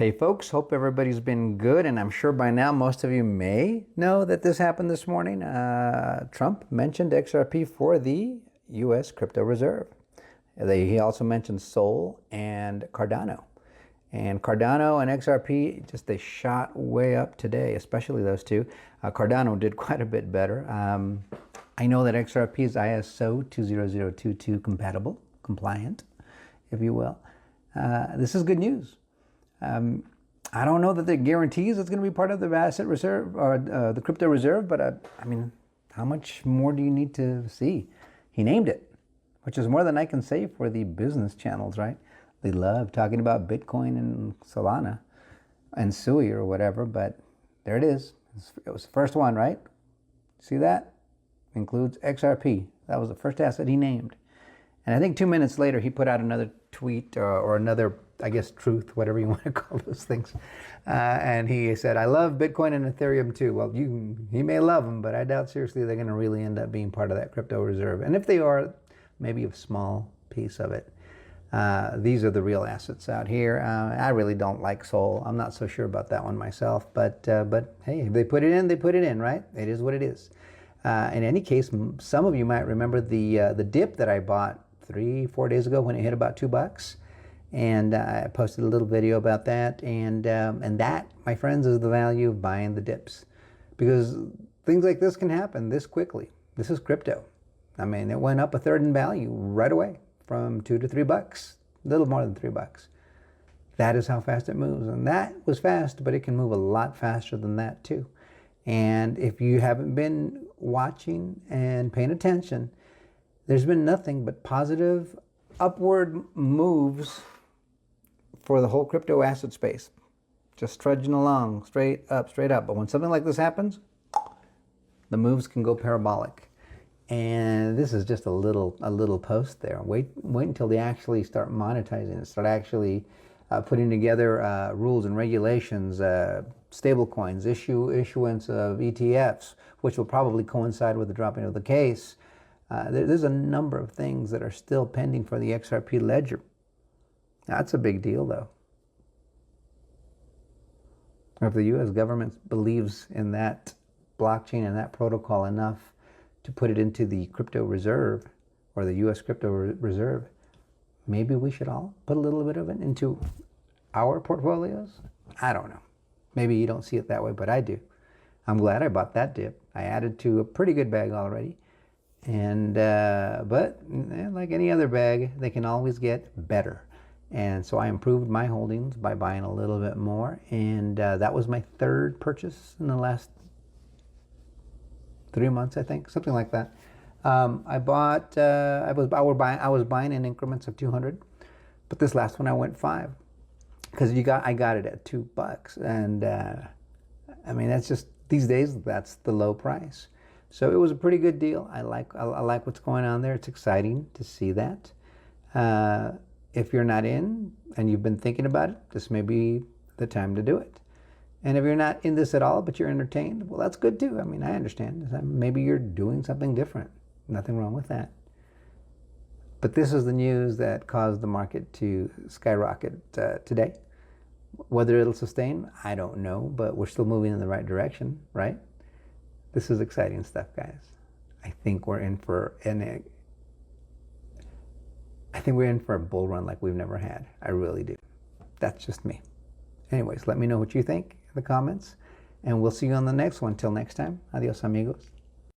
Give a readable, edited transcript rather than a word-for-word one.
Hey folks, hope everybody's been good, and I'm sure by now most of you may know that this happened this morning. Trump mentioned XRP for the U.S. Crypto Reserve. He also mentioned Sol and Cardano. And Cardano and XRP, they shot way up today, especially those two. Cardano did quite a bit better. I know that XRP is ISO 20022 compatible, compliant, if you will. This is good news. I don't know that it guarantees it's going to be part of the asset reserve or the crypto reserve, but I mean, how much more do you need to see? He named it, which is more than I can say for the business channels, right? They love talking about Bitcoin and Solana and Sui or whatever, but there it is. It was the first one, right? See that? Includes XRP. That was the first asset he named. And I think 2 minutes later, he put out another tweet or another, I guess, truth, whatever you want to call those things. And he said, I love Bitcoin and Ethereum too. Well, he may love them, but I doubt seriously they're going to really end up being part of that crypto reserve. And if they are, maybe a small piece of it. These are the real assets out here. I really don't like Sol. I'm not so sure about that one myself. But hey, if they put it in, they put it in, right? It is what it is. In any case, some of you might remember the dip that I bought 3-4 days ago when it hit about $2, and I posted a little video about that. And that, my friends, is the value of buying the dips, because things like this can happen this quickly. This is crypto. I mean, it went up a third in value right away from $2 to $3, a little more than $3. That is how fast it moves, and that was fast, but it can move a lot faster than that too. And if you haven't been watching and paying attention, there's been nothing but positive upward moves for the whole crypto asset space. Just trudging along, straight up, straight up. But when something like this happens, the moves can go parabolic. And this is just a little post there. Wait until they actually start monetizing it, start actually putting together rules and regulations, stable coins, issuance of ETFs, which will probably coincide with the dropping of the case. There's a number of things that are still pending for the XRP ledger. That's a big deal, though. If the U.S. government believes in that blockchain and that protocol enough to put it into the crypto reserve or the U.S. crypto reserve, maybe we should all put a little bit of it into our portfolios? I don't know. Maybe you don't see it that way, but I do. I'm glad I bought that dip. I added to a pretty good bag already. And but like any other bag, they can always get better. And so I improved my holdings by buying a little bit more. And that was my third purchase in the last 3 months, I think, something like that. I was buying in increments of 200, but this last one I went 5 because I got it at $2, and I mean, that's just these days, that's the low price. So it was a pretty good deal. I like what's going on there. It's exciting to see that. If you're not in and you've been thinking about it, this may be the time to do it. And if you're not in this at all, but you're entertained, well, that's good too. I mean, I understand. Maybe you're doing something different. Nothing wrong with that. But this is the news that caused the market to skyrocket today. Whether it'll sustain, I don't know, but we're still moving in the right direction, right? This is exciting stuff, guys. I think we're in for a bull run like we've never had. I really do. That's just me. Anyways, let me know what you think in the comments, and we'll see you on the next one. Till next time, adios amigos.